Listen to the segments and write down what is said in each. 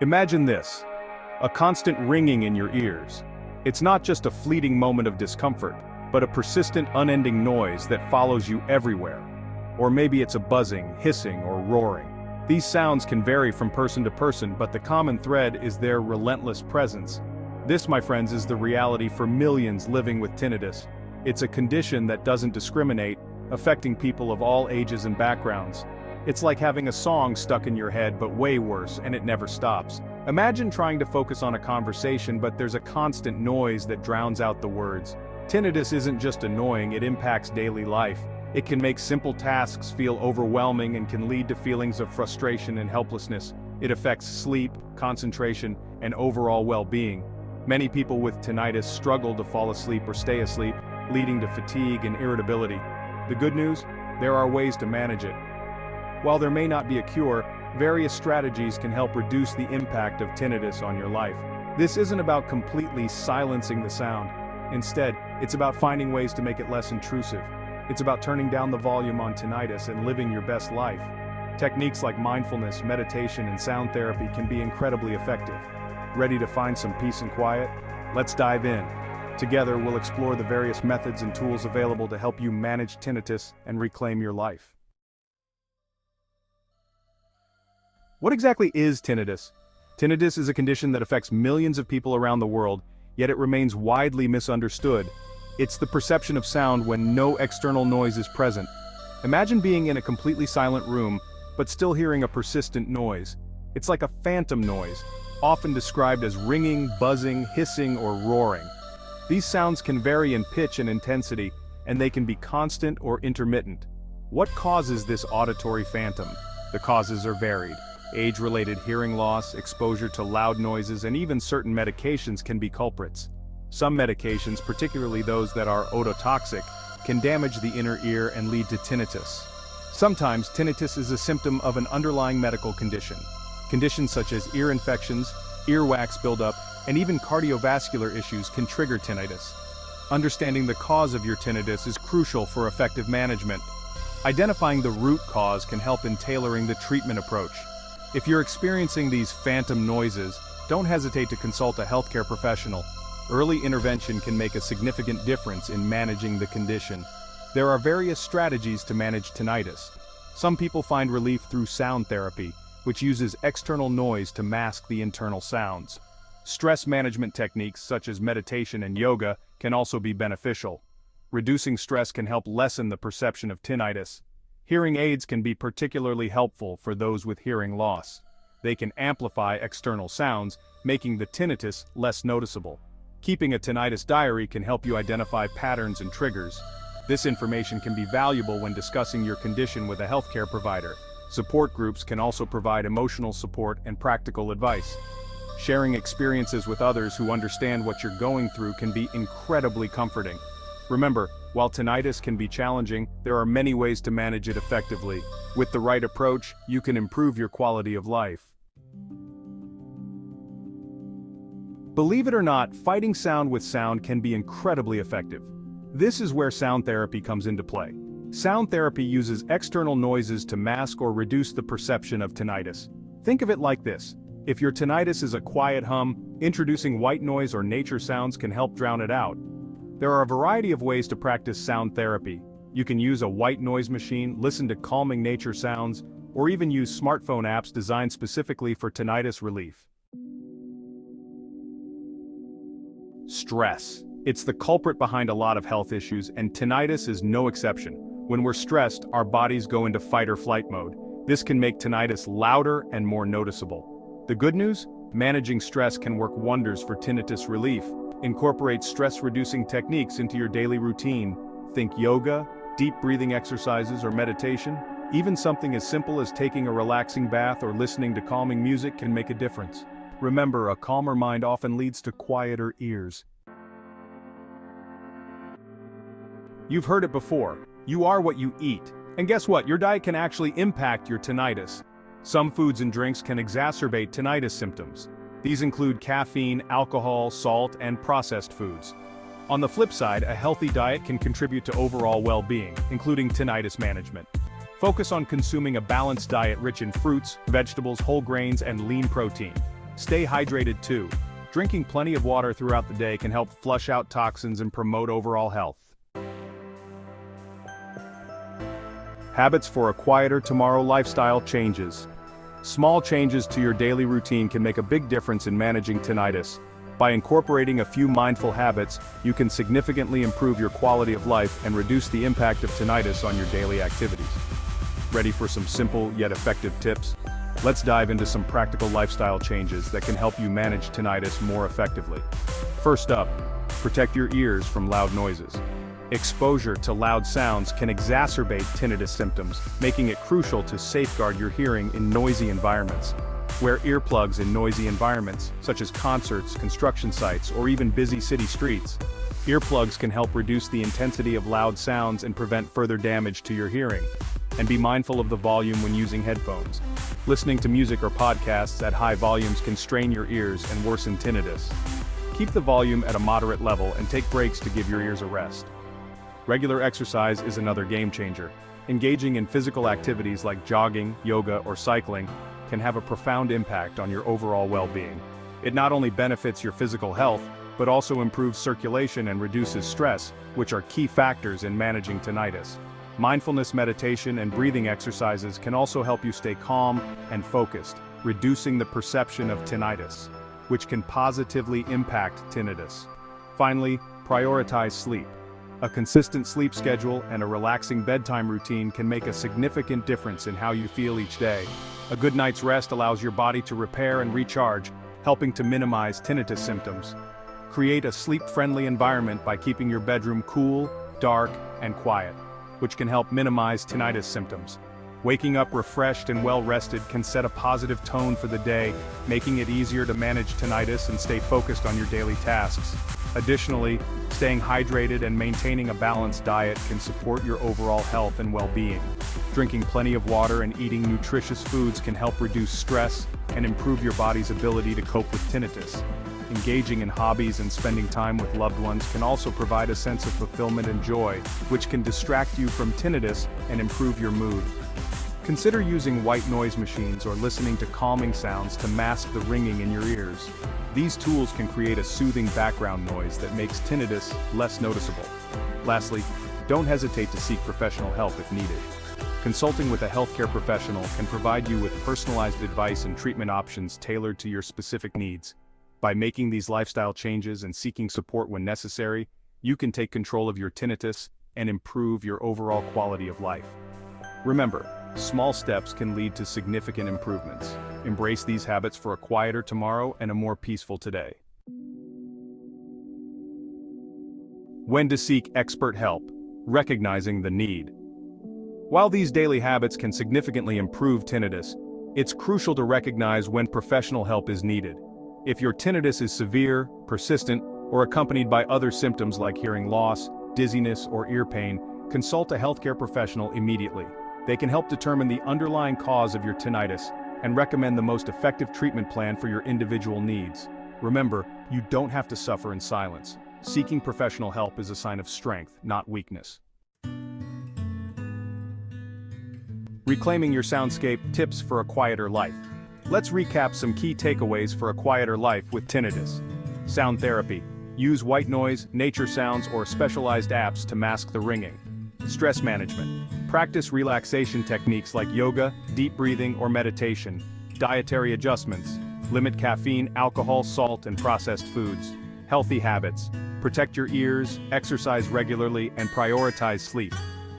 Imagine this, a constant ringing in your ears. It's not just a fleeting moment of discomfort, but a persistent, unending noise that follows you everywhere. Or maybe it's a buzzing, hissing, or roaring. These sounds can vary from person to person, but the common thread is their relentless presence. This, my friends, is the reality for millions living with tinnitus. It's a condition that doesn't discriminate, affecting people of all ages and backgrounds. It's like having a song stuck in your head, but way worse, and it never stops. Imagine trying to focus on a conversation, but there's a constant noise that drowns out the words. Tinnitus isn't just annoying, it impacts daily life. It can make simple tasks feel overwhelming and can lead to feelings of frustration and helplessness. It affects sleep, concentration, and overall well-being. Many people with tinnitus struggle to fall asleep or stay asleep, leading to fatigue and irritability. The good news? There are ways to manage it. While there may not be a cure, various strategies can help reduce the impact of tinnitus on your life. This isn't about completely silencing the sound. Instead, it's about finding ways to make it less intrusive. It's about turning down the volume on tinnitus and living your best life. Techniques like mindfulness, meditation, and sound therapy can be incredibly effective. Ready to find some peace and quiet? Let's dive in. Together, we'll explore the various methods and tools available to help you manage tinnitus and reclaim your life. What exactly is tinnitus? Tinnitus is a condition that affects millions of people around the world, yet it remains widely misunderstood. It's the perception of sound when no external noise is present. Imagine being in a completely silent room, but still hearing a persistent noise. It's like a phantom noise, often described as ringing, buzzing, hissing, or roaring. These sounds can vary in pitch and intensity, and they can be constant or intermittent. What causes this auditory phantom? The causes are varied. Age-related hearing loss, exposure to loud noises, and even certain medications can be culprits. Some medications, particularly those that are ototoxic, can damage the inner ear and lead to tinnitus. Sometimes tinnitus is a symptom of an underlying medical condition. Conditions such as ear infections, earwax buildup, and even cardiovascular issues can trigger tinnitus. Understanding the cause of your tinnitus is crucial for effective management. Identifying the root cause can help in tailoring the treatment approach. If you're experiencing these phantom noises, don't hesitate to consult a healthcare professional. Early intervention can make a significant difference in managing the condition. There are various strategies to manage tinnitus. Some people find relief through sound therapy, which uses external noise to mask the internal sounds. Stress management techniques such as meditation and yoga can also be beneficial. Reducing stress can help lessen the perception of tinnitus. Hearing aids can be particularly helpful for those with hearing loss. They can amplify external sounds, making the tinnitus less noticeable. Keeping a tinnitus diary can help you identify patterns and triggers. This information can be valuable when discussing your condition with a healthcare provider. Support groups can also provide emotional support and practical advice. Sharing experiences with others who understand what you're going through can be incredibly comforting. Remember, while tinnitus can be challenging, there are many ways to manage it effectively. With the right approach, you can improve your quality of life. Believe it or not, fighting sound with sound can be incredibly effective. This is where sound therapy comes into play. Sound therapy uses external noises to mask or reduce the perception of tinnitus. Think of it like this. If your tinnitus is a quiet hum, introducing white noise or nature sounds can help drown it out. There are a variety of ways to practice sound therapy. You can use a white noise machine, listen to calming nature sounds, or even use smartphone apps designed specifically for tinnitus relief. Stress. It's the culprit behind a lot of health issues, and tinnitus is no exception. When we're stressed, our bodies go into fight or flight mode. This can make tinnitus louder and more noticeable. The good news? Managing stress can work wonders for tinnitus relief. Incorporate stress-reducing techniques into your daily routine. Think yoga, deep breathing exercises, or meditation. Even something as simple as taking a relaxing bath or listening to calming music can make a difference. Remember, a calmer mind often leads to quieter ears. You've heard it before. You are what you eat. And guess what? Your diet can actually impact your tinnitus. Some foods and drinks can exacerbate tinnitus symptoms. These include caffeine, alcohol, salt, and processed foods. On the flip side, a healthy diet can contribute to overall well-being, including tinnitus management. Focus on consuming a balanced diet rich in fruits, vegetables, whole grains, and lean protein. Stay hydrated too. Drinking plenty of water throughout the day can help flush out toxins and promote overall health. Habits for a quieter tomorrow lifestyle changes. Small changes to your daily routine can make a big difference in managing tinnitus. By incorporating a few mindful habits, you can significantly improve your quality of life and reduce the impact of tinnitus on your daily activities. Ready for some simple yet effective tips? Let's dive into some practical lifestyle changes that can help you manage tinnitus more effectively. First up, protect your ears from loud noises. Exposure to loud sounds can exacerbate tinnitus symptoms, making it crucial to safeguard your hearing in noisy environments. Wear earplugs in noisy environments, such as concerts, construction sites, or even busy city streets. Earplugs can help reduce the intensity of loud sounds and prevent further damage to your hearing. And be mindful of the volume when using headphones. Listening to music or podcasts at high volumes can strain your ears and worsen tinnitus. Keep the volume at a moderate level and take breaks to give your ears a rest. Regular exercise is another game changer. Engaging in physical activities like jogging, yoga, or cycling can have a profound impact on your overall well-being. It not only benefits your physical health, but also improves circulation and reduces stress, which are key factors in managing tinnitus. Mindfulness meditation and breathing exercises can also help you stay calm and focused, reducing the perception of tinnitus, which can positively impact tinnitus. Finally, prioritize sleep. A consistent sleep schedule and a relaxing bedtime routine can make a significant difference in how you feel each day. A good night's rest allows your body to repair and recharge, helping to minimize tinnitus symptoms. Create a sleep-friendly environment by keeping your bedroom cool, dark, and quiet, which can help minimize tinnitus symptoms. Waking up refreshed and well-rested can set a positive tone for the day, making it easier to manage tinnitus and stay focused on your daily tasks. Additionally, staying hydrated and maintaining a balanced diet can support your overall health and well-being. Drinking plenty of water and eating nutritious foods can help reduce stress and improve your body's ability to cope with tinnitus. Engaging in hobbies and spending time with loved ones can also provide a sense of fulfillment and joy, which can distract you from tinnitus and improve your mood. Consider using white noise machines or listening to calming sounds to mask the ringing in your ears. These tools can create a soothing background noise that makes tinnitus less noticeable. Lastly, don't hesitate to seek professional help if needed. Consulting with a healthcare professional can provide you with personalized advice and treatment options tailored to your specific needs. By making these lifestyle changes and seeking support when necessary, you can take control of your tinnitus and improve your overall quality of life. Remember, small steps can lead to significant improvements. Embrace these habits for a quieter tomorrow and a more peaceful today. When to seek expert help, recognizing the need. While these daily habits can significantly improve tinnitus, it's crucial to recognize when professional help is needed. If your tinnitus is severe, persistent, or accompanied by other symptoms like hearing loss, dizziness, or ear pain, consult a healthcare professional immediately. They can help determine the underlying cause of your tinnitus and recommend the most effective treatment plan for your individual needs. Remember, you don't have to suffer in silence. Seeking professional help is a sign of strength, not weakness. Reclaiming your soundscape, tips for a quieter life. Let's recap some key takeaways for a quieter life with tinnitus. Sound therapy. Use white noise, nature sounds, or specialized apps to mask the ringing. Stress management. Practice relaxation techniques like yoga, deep breathing, or meditation. Dietary adjustments. Limit caffeine, alcohol, salt, and processed foods. Healthy habits. Protect your ears, exercise regularly, and prioritize sleep.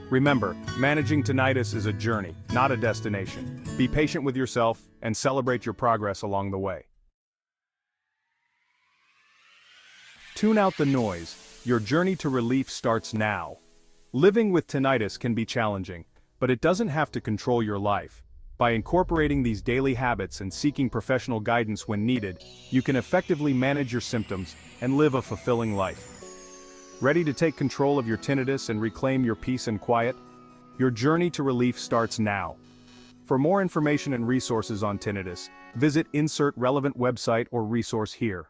Remember, managing tinnitus is a journey, not a destination. Be patient with yourself and celebrate your progress along the way. Tune out the noise. Your journey to relief starts now. Living with tinnitus can be challenging, but it doesn't have to control your life. By incorporating these daily habits and seeking professional guidance when needed, you can effectively manage your symptoms and live a fulfilling life. Ready to take control of your tinnitus and reclaim your peace and quiet? Your journey to relief starts now. For more information and resources on tinnitus, visit insert relevant website or resource here.